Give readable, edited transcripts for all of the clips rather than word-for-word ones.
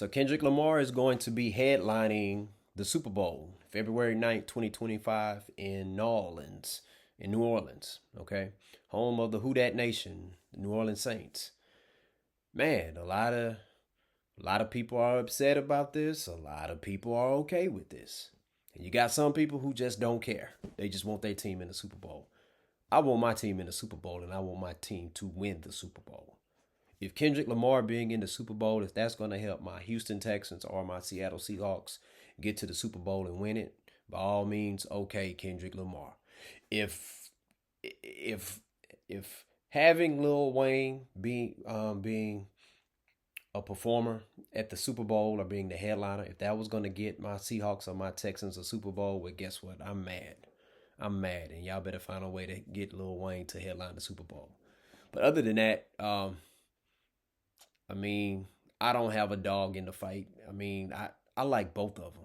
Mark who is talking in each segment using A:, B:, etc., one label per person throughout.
A: So Kendrick Lamar is going to be headlining the Super Bowl February 9th, 2025 in New Orleans, okay? Home of the Who Dat Nation, the New Orleans Saints. Man, a lot of people are upset about this. A lot of people are okay with this. And you got some people who just don't care. They just want their team in the Super Bowl. I want my team in the Super Bowl and I want my team to win the Super Bowl. If Kendrick Lamar being in the Super Bowl, if that's going to help my Houston Texans or my Seattle Seahawks get to the Super Bowl and win it, by all means, okay, Kendrick Lamar. If if if having Lil Wayne being a performer at the Super Bowl or being the headliner, if that was going to get my Seahawks or my Texans a Super Bowl, well, guess what? I'm mad. I'm mad, and y'all better find a way to get Lil Wayne to headline the Super Bowl. But other than that, I mean, I don't have a dog in the fight. I mean, I like both of them.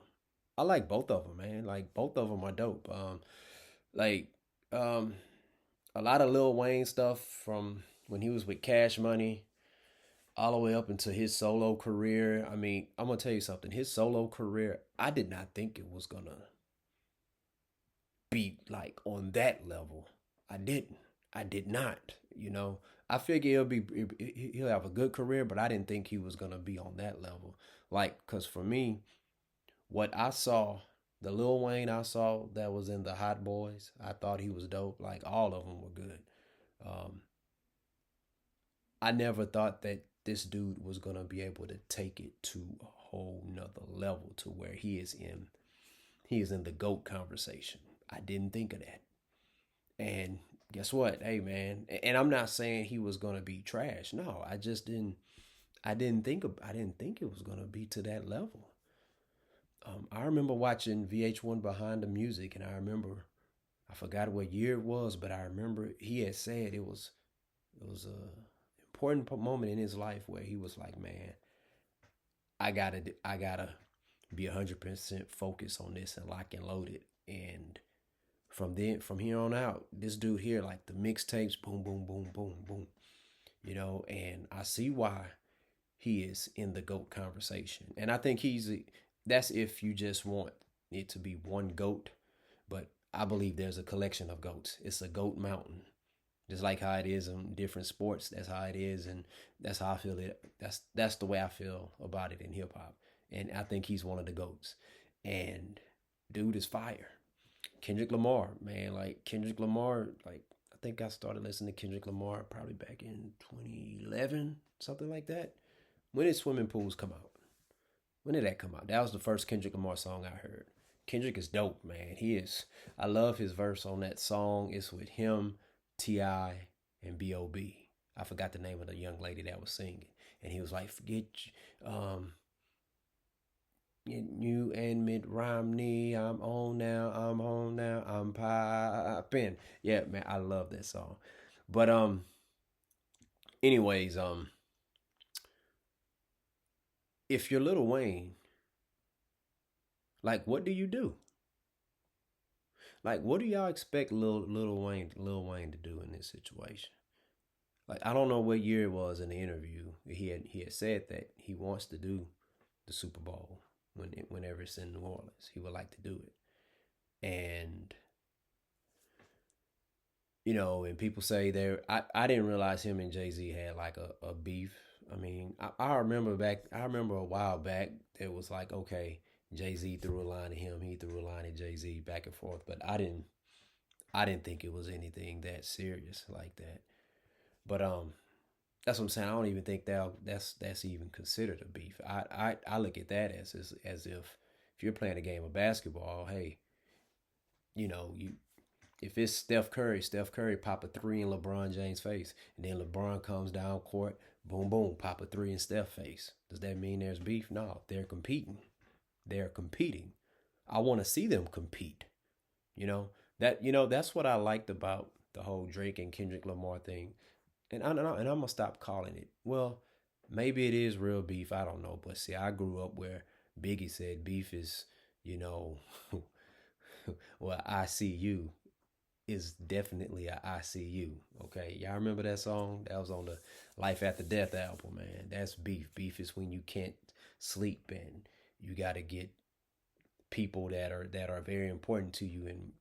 A: I like both of them, man. Like both of them are dope. Like um, a lot of Lil Wayne stuff from when he was with Cash Money all the way up into his solo career. I mean, I'm gonna tell you something. His solo career, I did not think it was gonna be like on that level. I didn't. I did not. I figure he'll have a good career, but I didn't think he was gonna be on that level. Like, cause for me, what I saw, the Lil Wayne I saw that was in the Hot Boys, I thought he was dope. Like all of them were good. Um, I never thought that this dude was gonna be able to take it to a whole nother level to where he is in the GOAT conversation. I didn't think of that. And guess what? Hey man, and I'm not saying he was gonna be trash. No, I just didn't. I didn't think it was gonna be to that level. I remember watching VH1 Behind the Music, and I forgot what year it was, but I remember he had said it was a important moment in his life where he was like, man, I gotta be 100% focused on this and lock and load it. And from here on out, this dude here, like the mixtapes, boom, boom, boom, boom, boom, and I see why he is in the GOAT conversation. And I think that's if you just want it to be one GOAT, but I believe there's a collection of GOATs. It's a GOAT mountain. Just like how it is in different sports, that's how it is, and that's how I feel it. That's the way I feel about it in hip hop, and I think he's one of the goats. And dude is fire. Kendrick Lamar, man, like Kendrick Lamar, like I think I started listening to Kendrick Lamar probably back in 2011, something like that. When did Swimming Pools come out? When did that come out? That was the first Kendrick Lamar song I heard. Kendrick is dope, man. He is. I love his verse on that song. It's with him, T.I., and B.O.B. I forgot the name of the young lady that was singing. And he was like, forget you and Mitt Romney. I'm on now. I'm home now. I'm popping. Yeah, man, I love that song. But anyways, if you're Lil Wayne, like, what do you do? Like, what do y'all expect Lil Wayne to do in this situation? Like, I don't know what year it was in the interview. He had said that he wants to do the Super Bowl whenever it's in New Orleans. He would like to do it, and and people say there. I didn't realize him and Jay Z had like a beef. I mean, I remember back. I remember a while back it was like, okay, Jay Z threw a line at him, he threw a line at Jay Z, back and forth. But I didn't think it was anything that serious like that. But that's what I'm saying. I don't even think that's even considered a beef. I look at that as if you're playing a game of basketball, hey, you if it's Steph Curry pop a three in LeBron James' face, and then LeBron comes down court, boom boom, pop a three in Steph's face. Does that mean there's beef? No, they're competing. They're competing. I want to see them compete. You know that's what I liked about the whole Drake and Kendrick Lamar thing, and I'm gonna stop calling it. Well, maybe it is real beef. I don't know, but see, I grew up where Biggie said beef is, you know, well, I see you is definitely a I see you. Okay, y'all remember that song? That was on the Life After Death album, man. That's beef. Beef is when you can't sleep, and you got to get people that are very important to you, and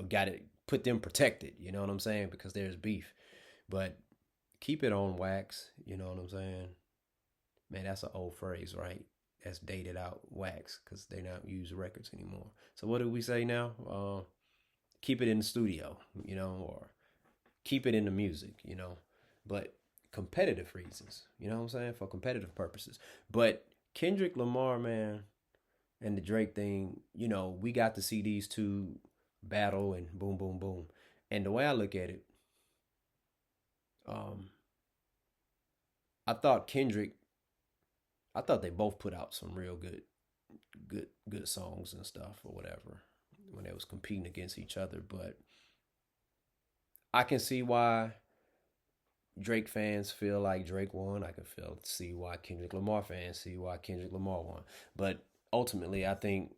A: got to put them protected. You know what I'm saying? Because there's beef, but keep it on wax. You know what I'm saying? Man, that's an old phrase, right? That's dated out, wax, because they don't use records anymore. So what do we say now? Keep it in the studio, or keep it in the music, but competitive reasons, you know what I'm saying? For competitive purposes. But Kendrick Lamar, man, and the Drake thing, we got to see these two battle and boom, boom, boom. And the way I look at it, um, I thought Kendrick, I thought they both put out some real good songs and stuff or whatever when they was competing against each other. But I can see why Drake fans feel like Drake won. I can see why Kendrick Lamar fans see why Kendrick Lamar won. But ultimately, I think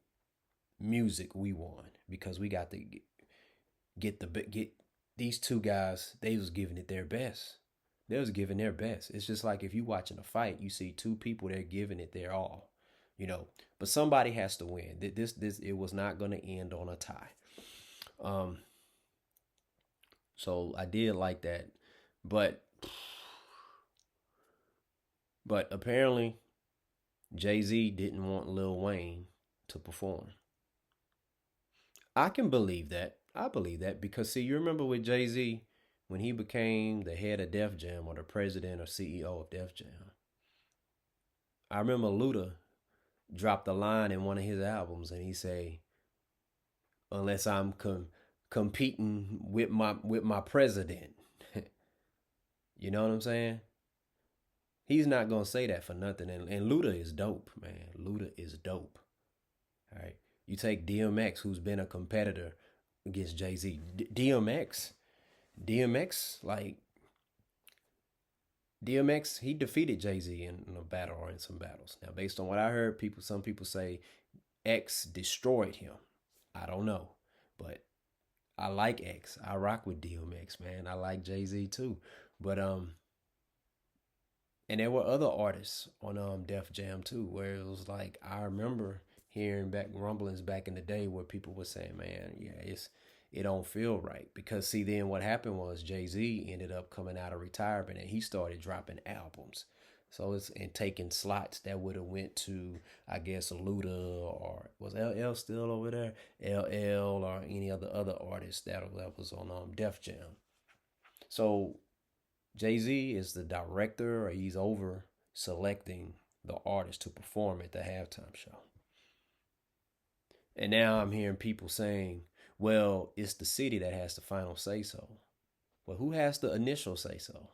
A: music we won because we got to get these two guys. They was giving it their best. They was giving their best. It's just like if you watching a fight, you see two people they're giving it their all. But somebody has to win. This it was not going to end on a tie. Um, so I did like that, but apparently Jay-Z didn't want Lil Wayne to perform. I can believe that. I believe that because see, you remember with Jay-Z when he became the head of Def Jam or the president or CEO of Def Jam. I remember Luda dropped a line in one of his albums and he say, "Unless I'm competing with my president." You know what I'm saying? He's not gonna say that for nothing. And Luda is dope, man. Luda is dope. All right. You take DMX, who's been a competitor against Jay Z. DMX, like DMX, he defeated Jay Z in a battle or in some battles. Now, based on what I heard, some people say X destroyed him. I don't know, but I like X. I rock with DMX, man. I like Jay Z too, but and there were other artists on Def Jam too, where it was like I remember hearing back rumblings back in the day where people were saying, "Man, yeah, it don't feel right." Because see, then what happened was Jay Z ended up coming out of retirement and he started dropping albums. So it's and taking slots that would have went to I guess Luda or was LL still over there, LL or any other artist that was on Def Jam. So Jay Z is the director, or he's over selecting the artist to perform at the halftime show. And now I'm hearing people saying, well, it's the city that has the final say so. Well, who has the initial say so?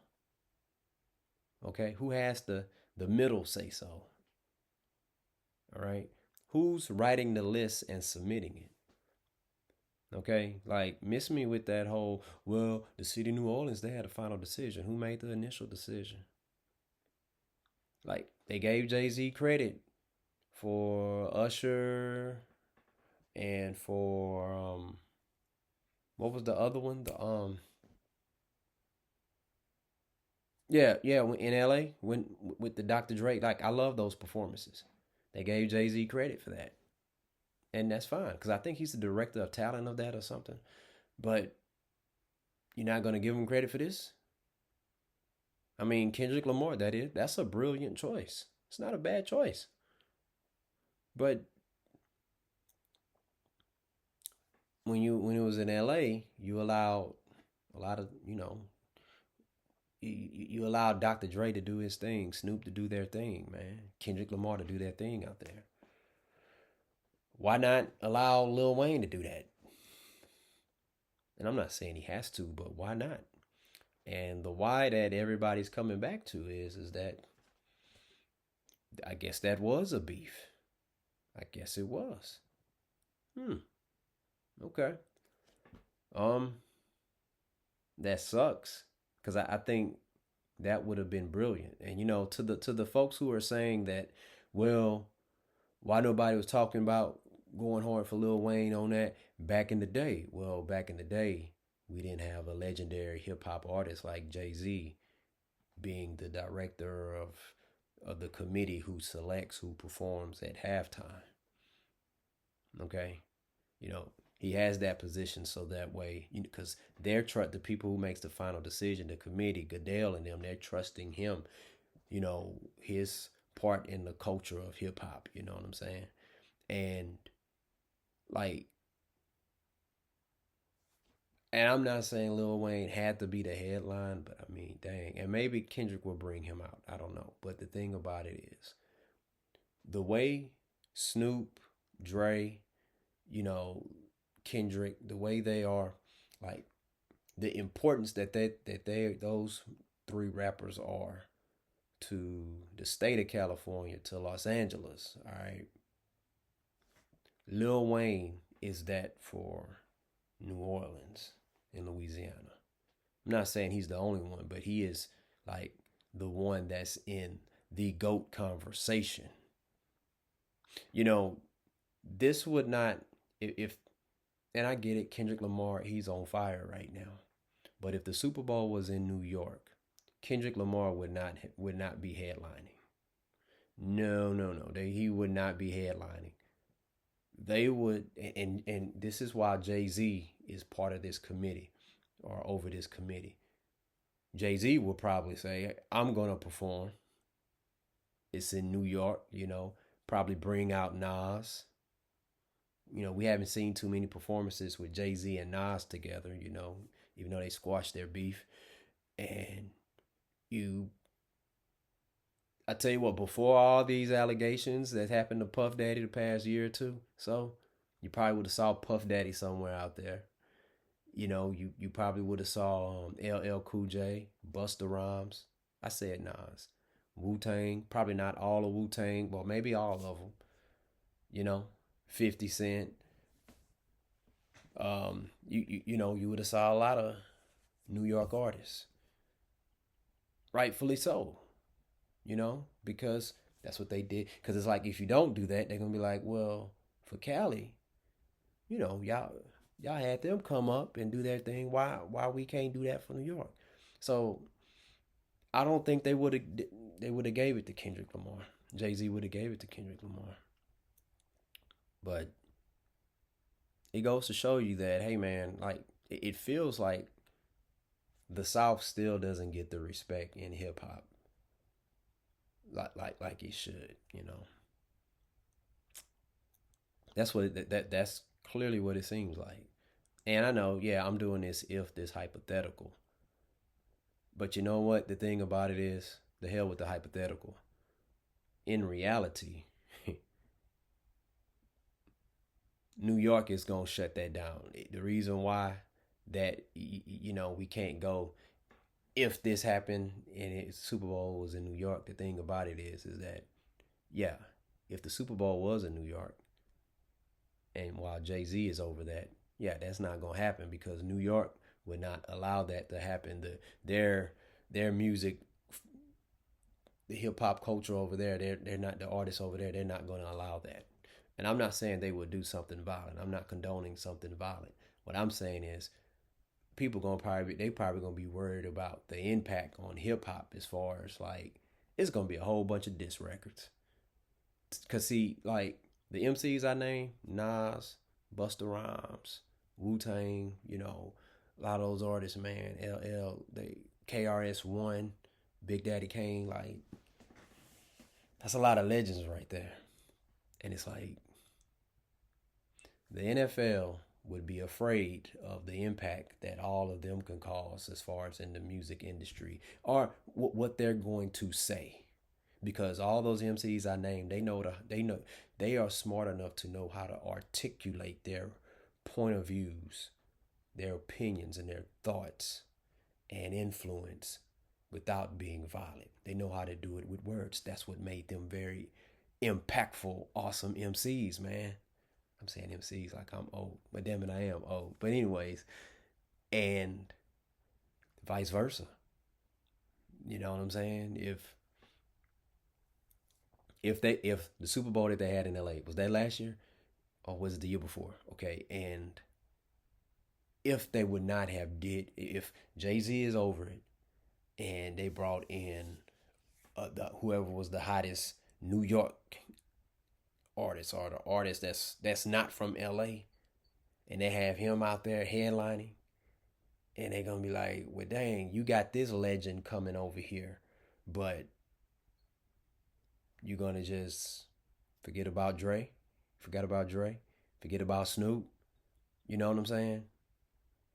A: Okay, who has the middle say so? All right, who's writing the list and submitting it? Okay, like miss me with that whole, well, the city of New Orleans, they had a final decision. Who made the initial decision? Like they gave Jay-Z credit for Usher and for what was the other one? The yeah, in LA when with the Dr. Dre, like I love those performances. They gave Jay-Z credit for that. And that's fine cuz I think he's the director of talent of that or something. But you're not going to give him credit for this? I mean, Kendrick Lamar, that's a brilliant choice. It's not a bad choice. But when it was in LA, you allowed a lot of, you allowed Dr. Dre to do his thing, Snoop to do their thing, man. Kendrick Lamar to do their thing out there. Why not allow Lil Wayne to do that? And I'm not saying he has to, but why not? And the why that everybody's coming back to is that I guess that was a beef. I guess it was. Hmm. Okay. Um, that sucks because I think that would have been brilliant. And to the folks who are saying that, well, why nobody was talking about going hard for Lil Wayne on that back in the day? Well, back in the day, we didn't have a legendary hip hop artist like Jay Z being the director of of the committee who selects who performs at halftime. Okay, you know, he has that position so that way, because they're the people who makes the final decision, the committee, Goodell and them, they're trusting him, his part in the culture of hip hop. You know what I'm saying? And like, and I'm not saying Lil Wayne had to be the headline, but I mean, dang, and maybe Kendrick will bring him out. I don't know, but the thing about it is the way Snoop, Dre, you know, Kendrick, the way they are, like the importance that they those three rappers are to the state of California, to Los Angeles. All right, Lil Wayne is that for New Orleans and Louisiana. I'm not saying he's the only one, but he is like the one that's in the GOAT conversation. You know, this would not, if and I get it, Kendrick Lamar, he's on fire right now. But if the Super Bowl was in New York, Kendrick Lamar would not be headlining. No, no, no. He would not be headlining. They would, and this is why Jay Z is part of this committee or over this committee. Jay Z would probably say, "I'm gonna perform. It's in New York, Probably bring out Nas. We haven't seen too many performances with Jay Z and Nas together. Even though they squashed their beef, and you I tell you what, before all these allegations that happened to Puff Daddy the past year or two, so you probably would have saw Puff Daddy somewhere out there. You probably would have saw LL Cool J, Busta Rhymes. I said Nas, Wu Tang. Probably not all of Wu Tang, well maybe all of them. You know, 50 Cent. You would have saw a lot of New York artists, rightfully so. Because that's what they did. Because it's like if you don't do that, they're gonna be like, well, for Cali, y'all had them come up and do their thing. Why we can't do that for New York? So I don't think they would have gave it to Kendrick Lamar. Jay Z would have gave it to Kendrick Lamar. But it goes to show you that, hey man, like it feels like the South still doesn't get the respect in hip hop like it should. That's clearly what it seems like. And I know, yeah, I'm doing this hypothetical. But you know what? The thing about it is, the hell with the hypothetical. In reality, New York is gonna shut that down. The reason why that we can't go, if this happened and Super Bowl was in New York, the thing about it is that, yeah, if the Super Bowl was in New York, and while Jay Z is over that, yeah, that's not gonna happen because New York would not allow that to happen. Their music, the hip hop culture over there, they're not, the artists over there, they're not gonna allow that. And I'm not saying they would do something violent. I'm not condoning something violent. What I'm saying is people probably gonna be worried about the impact on hip hop, as far as like it's gonna be a whole bunch of diss records. Cause see, like the MCs I named, Nas, Busta Rhymes, Wu Tang, a lot of those artists, man, LL, they KRS-One, Big Daddy Kane, like that's a lot of legends right there. And it's like the NFL would be afraid of the impact that all of them can cause as far as in the music industry, or what they're going to say, because all those MCs I named, they are smart enough to know how to articulate their point of views, their opinions and their thoughts and influence without being violent. They know how to do it with words. That's what made them very impactful, awesome MCs, man. I'm saying MCs like I'm old, but damn it, I am old. But anyways, and vice versa. You know what I'm saying? If the Super Bowl that they had in LA, was that last year or was it the year before? Okay, and if they would not have did, if Jay Z is over it and they brought in whoever was the hottest New York artist or the artist that's not from LA, and they have him out there headlining, and they're gonna be like, well, dang, you got this legend coming over here, but you're gonna just forget about Dre, forget about Dre, forget about Snoop. You know what I'm saying?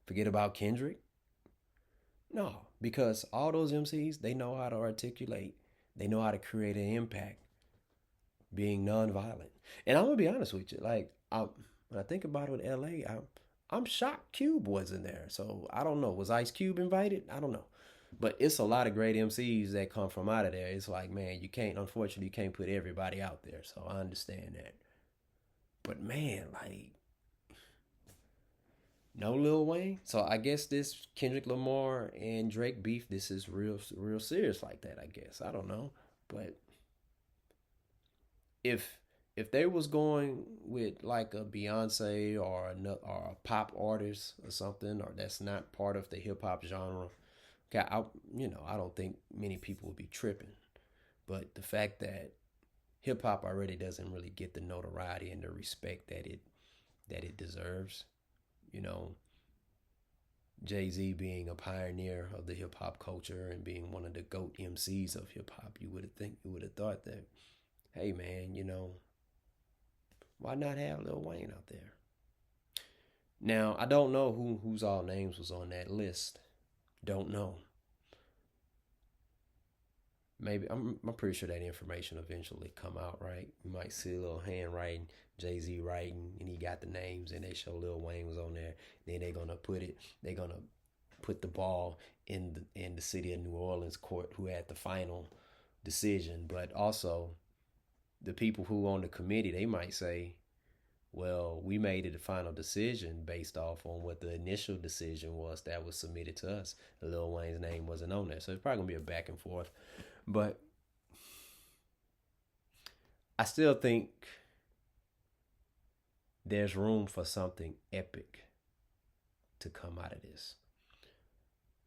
A: Forget about Kendrick. No, because all those MCs, they know how to articulate, they know how to create an impact, being nonviolent. And I'm gonna be honest with you, like when I think about it with LA, I'm shocked Cube wasn't there. So I don't know. Was Ice Cube invited? I don't know. But it's a lot of great MCs that come from out of there. It's like, man, you can't, unfortunately, you can't put everybody out there. So I understand that. But man, like, no Lil Wayne. So I guess this Kendrick Lamar and Drake beef, this is real serious like that, I guess. I don't know. But if if they was going with like a Beyonce or a pop artist or something, or that's not part of the hip hop genre, okay, I don't think many people would be tripping. But the fact that hip hop already doesn't really get the notoriety and the respect that it deserves, you know, Jay Z being a pioneer of the hip hop culture and being one of the GOAT MCs of hip hop, you would have thought that, hey man, why not have Lil Wayne out there? Now I don't know whose all names was on that list. Don't know. Maybe I'm pretty sure that information eventually come out, right? You might see a little handwriting, Jay Z writing, and he got the names, and they show Lil Wayne was on there. Then they're gonna put the ball in the city of New Orleans court, who had the final decision. But also, the people who on the committee, they might say, well, we made it a final decision based off on what the initial decision was that was submitted to us. Lil Wayne's name wasn't on there, so it's probably gonna be a back and forth. But I still think there's room for something epic to come out of this.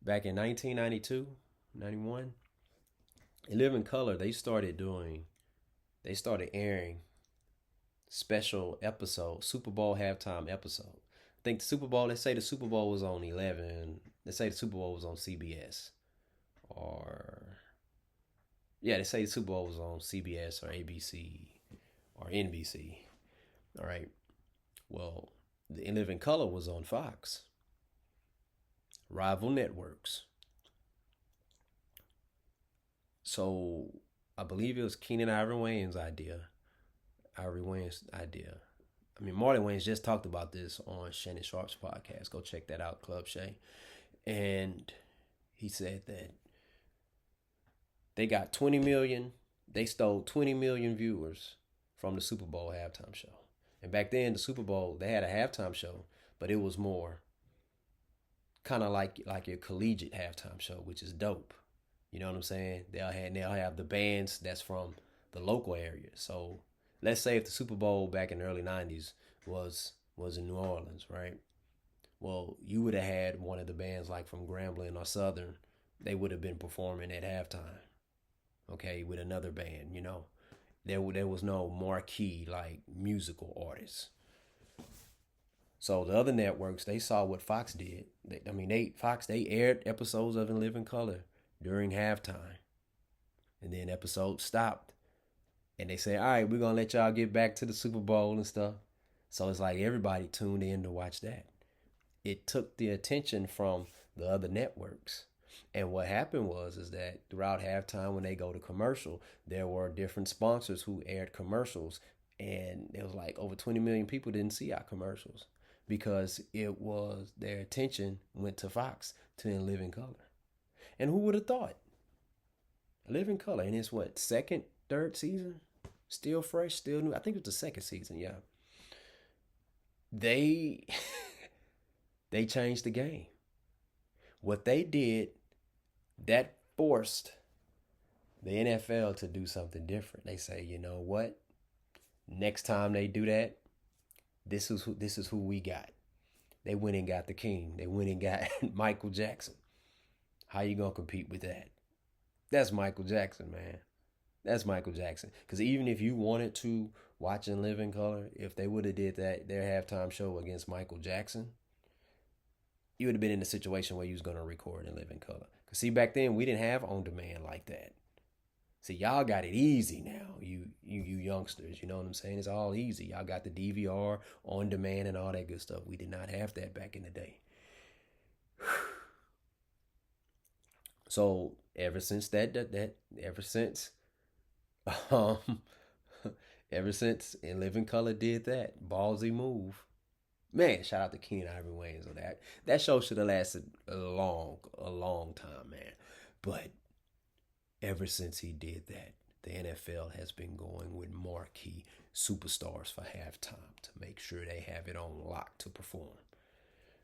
A: Back in 1992, 91, in Living Color, they started airing special episodes, Super Bowl halftime episode. I think the Super Bowl, let's say the Super Bowl was on 11, let's say the Super Bowl was on CBS. Or, yeah, they say the Super Bowl was on CBS or ABC or NBC. All right. Well, the In Living Color was on Fox, rival networks. So I believe it was Keenan Ivory Wayans' idea. Ivory Wayans' idea. I mean, Marlon Wayans just talked about this on Shannon Sharp's podcast. Go check that out, Club Shay. And he said that they got 20 million, they stole 20 million viewers from the Super Bowl halftime show. And back then, the Super Bowl, they had a halftime show, but it was more kind of like your collegiate halftime show, which is dope. You know what I'm saying? They'll have the bands that's from the local area. So let's say if the Super Bowl back in the early 90s was in New Orleans, right? Well, you would have had one of the bands like from Grambling or Southern. They would have been performing at halftime, okay, with another band, There was no marquee like musical artists. So the other networks, they saw what Fox did. They aired episodes of In Living Color during halftime, and then episodes stopped, and they say, "All right, we're gonna let y'all get back to the Super Bowl and stuff." So it's like everybody tuned in to watch that. It took the attention from the other networks. And what happened is that throughout halftime, when they go to commercial, there were different sponsors who aired commercials, and it was like over 20 million people didn't see our commercials because it was their attention went to Fox, to In Living Color. And who would have thought? Living Color, and it's what, second, third season, still fresh, still new. I think it was the second season. Yeah, they they changed the game. What they did, that forced the NFL to do something different. They say, you know what? Next time they do that, this is who we got. They went and got the king. They went and got Michael Jackson. How you gonna compete with that? That's Michael Jackson, man. That's Michael Jackson. Because even if you wanted to watch in living color, if they would have did that their halftime show against Michael Jackson, you would have been in a situation where you was gonna record in living color. Cause see, back then we didn't have on demand like that. See, y'all got it easy now, you youngsters. You know what I'm saying? It's all easy. Y'all got the DVR on demand and all that good stuff. We did not have that back in the day. So ever since ever since um ever since In Living Color did that ballsy move, man, shout out to Keenan Ivory Wayans on that. That show should have lasted a long time, man. But ever since he did that, the NFL has been going with marquee superstars for halftime to make sure they have it on lock to perform.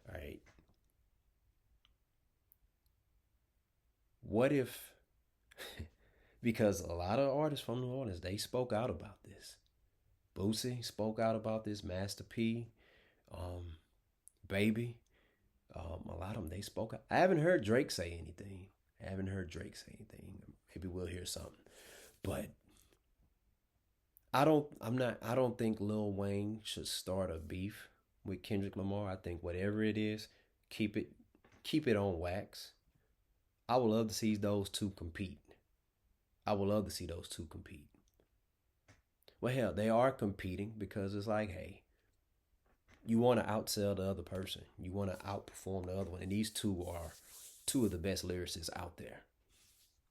A: All right. What if, because a lot of artists from New Orleans, they spoke out about this. Boosie spoke out about this, Master P, um, Baby. A lot of them, they spoke out. I haven't heard Drake say anything. I haven't heard Drake say anything. Maybe we'll hear something. But I don't think Lil Wayne should start a beef with Kendrick Lamar. I think whatever it is, keep it keep it on wax. I would love to see those two compete. I would love to see those two compete. Well, hell, they are competing because it's like, hey, you want to outsell the other person. You want to outperform the other one. And these two are two of the best lyricists out there,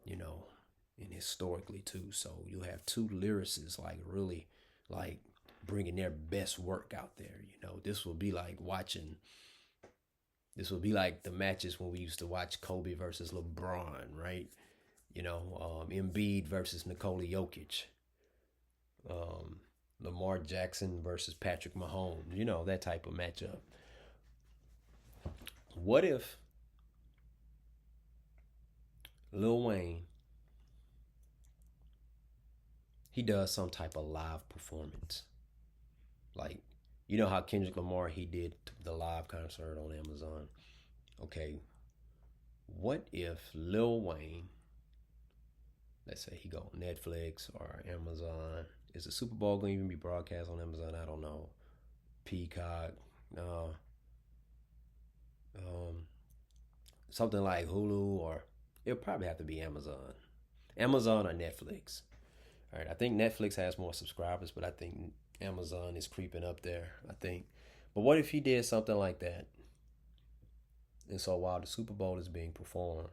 A: you know, and historically too. So you'll have two lyricists like really like bringing their best work out there. You know, this will be like the matches when we used to watch Kobe versus LeBron, right? You know, Embiid versus Nikola Jokic, um, Lamar Jackson versus Patrick Mahomes, you know, that type of matchup. What if Lil Wayne, he does some type of live performance? Like, you know how Kendrick Lamar, he did the live concert on Amazon? Okay, what if Lil Wayne, let's say he go on Netflix or Amazon, is the Super Bowl going to even be broadcast on Amazon? I don't know. Peacock, no, um, something like Hulu, or it'll probably have to be Amazon. Amazon or Netflix. All right, I think Netflix has more subscribers, but I think Amazon is creeping up there. I think. But what if he did something like that? And so while the Super Bowl is being performed,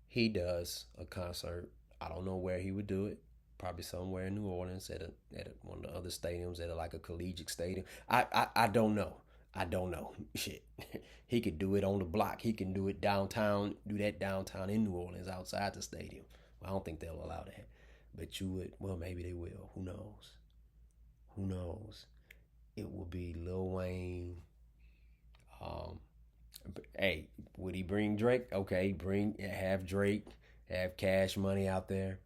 A: he does a concert. I don't know where he would do it. Probably somewhere in New Orleans one of the other stadiums at like a collegiate stadium. I don't know. I don't know. Shit. He could do it on the block. He can do it downtown, do that downtown in New Orleans outside the stadium. Well, I don't think they'll allow that. But you would, well, maybe they will. Who knows? Who knows? It will be Lil Wayne. Um, hey, would he bring Drake? Okay, have Drake, have Cash Money out there,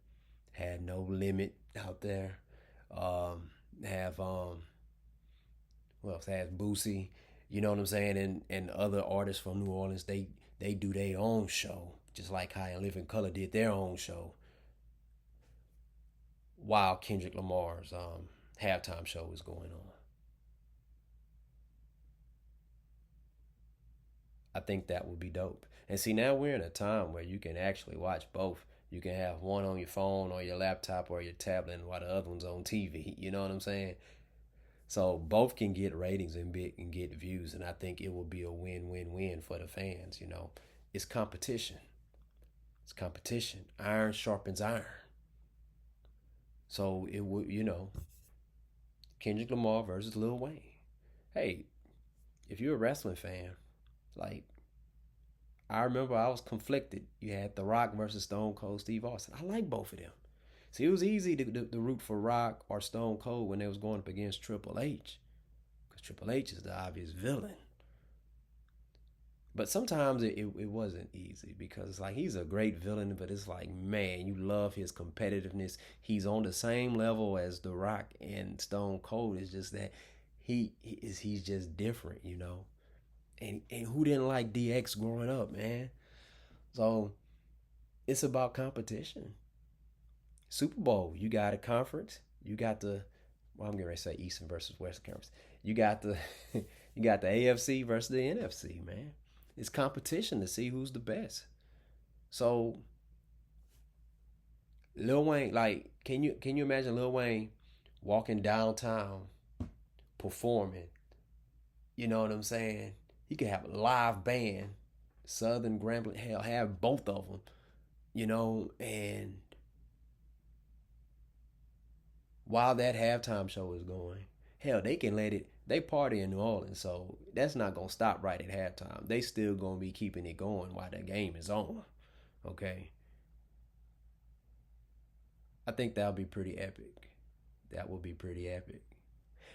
A: have No Limit out there, um, have well, have Boosie, you know what I'm saying, and other artists from New Orleans. They do their own show, just like how In Living Color did their own show, while Kendrick Lamar's halftime show is going on. I think that would be dope. And see, now we're in a time where you can actually watch both. You can have one on your phone or your laptop or your tablet while the other one's on TV. You know what I'm saying? So both can get ratings and get views, and I think it will be a win-win-win for the fans. You know, it's competition. It's competition. Iron sharpens iron. So it would, you know, Kendrick Lamar versus Lil Wayne. Hey, if you're a wrestling fan, like I remember I was conflicted. You had The Rock versus Stone Cold Steve Austin. I like both of them. See, it was easy to root for Rock or Stone Cold when they was going up against Triple H, because Triple H is the obvious villain. But sometimes it wasn't easy because it's like he's a great villain, but it's like, man, you love his competitiveness. He's on the same level as The Rock and Stone Cold. It's just that he's just different, you know. And who didn't like DX growing up, man? So It's about competition. Super Bowl, you got a conference. You got the well, I'm gonna say Eastern versus Western Conference. You got the you got the AFC versus the NFC, man. It's competition to see who's the best. So Lil Wayne, like, can you imagine Lil Wayne walking downtown performing? You know what I'm saying? He could have a live band, Southern Grambling, hell, have both of them. And while that halftime show is going, hell, they can let it. They party in New Orleans, so that's not gonna stop right at halftime. They still gonna be keeping it going while the game is on. Okay, I think that'll be pretty epic. That will be pretty epic.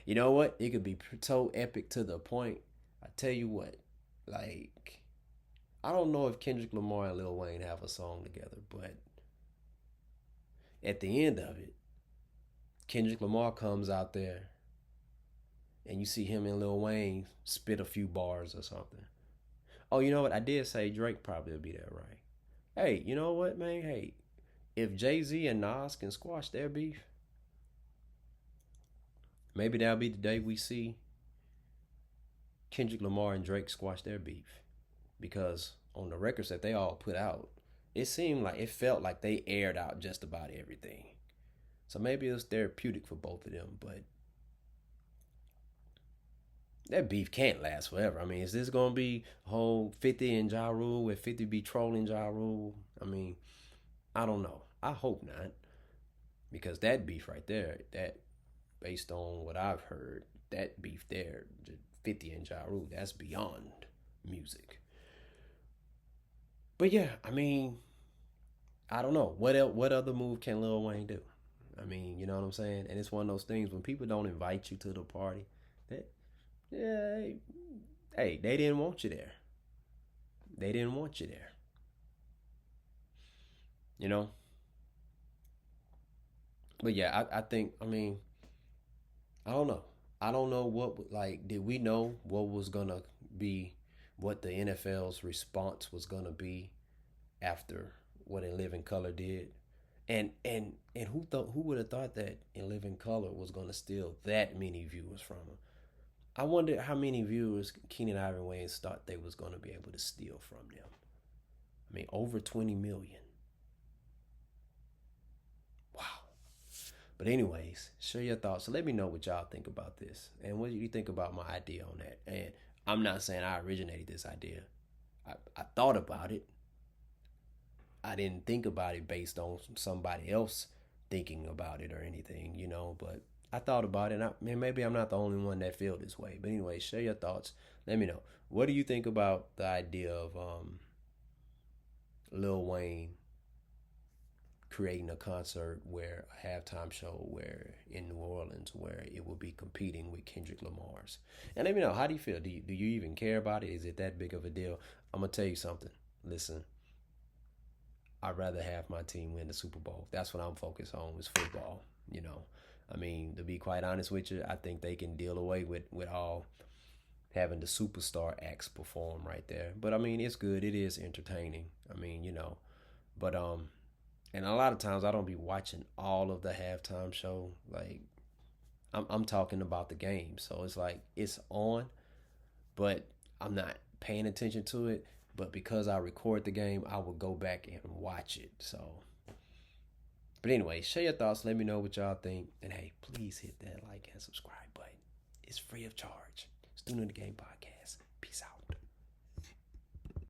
A: You know what? It could be so epic to the point. I tell you what, like I don't know if Kendrick Lamar and Lil Wayne have a song together, but at the end of it, Kendrick Lamar comes out there and you see him and Lil Wayne spit a few bars or something. Oh, you know what? I did say Drake probably will be there, right? Hey, you know what, man? Hey, if Jay Z and Nas can squash their beef, maybe that'll be the day we see Kendrick Lamar and Drake squash their beef. Because on the records that they all put out, it felt like they aired out just about everything. So maybe it was therapeutic for both of them, but that beef can't last forever. I mean, is this gonna be a whole 50 and Ja Rule with 50 be trolling Ja Rule? I mean, I don't know. I hope not. Because that beef right there, that based on what I've heard, that beef there, 50 and Ja Rule, that's beyond music. But yeah, I mean, I don't know. What other move can Lil Wayne do? I mean, you know what I'm saying? And it's one of those things when people don't invite you to the party, that yeah, hey, they didn't want you there. They didn't want you there. You know? But yeah, I think I mean, I don't know. I don't know what like did we know what was gonna be what the NFL's response was gonna be after what In Living Color did? And who would have thought that In Living Color was gonna steal that many viewers from him? I wonder how many viewers Keenan Ivory Wayans thought they was gonna be able to steal from them. I mean, over 20 million. Wow. But anyways, share your thoughts. So let me know what y'all think about this, and what do you think about my idea on that. And I'm not saying I originated this idea. I thought about it. I didn't think about it based on somebody else thinking about it or anything, But I thought about it. And maybe I'm not the only one that feel this way. But anyway, share your thoughts. Let me know. What do you think about the idea of Lil Wayne creating a concert where a halftime show where in New Orleans where it will be competing with Kendrick Lamar's? And let me know, how do you feel? Do you even care about it? Is it that big of a deal? I'm gonna tell you something. Listen, I'd rather have my team win the Super Bowl. That's what I'm focused on is football. I mean, to be quite honest with you, I think they can deal away with all having the superstar acts perform right there. But I mean, it's good. It is entertaining. I mean, but and a lot of times I don't be watching all of the halftime show. Like I'm talking about the game, so it's like it's on, but I'm not paying attention to it. But because I record the game, I will go back and watch it. So, but anyway, share your thoughts. Let me know what y'all think, and hey, please hit that like and subscribe button. It's free of charge. Student of the Game Podcast.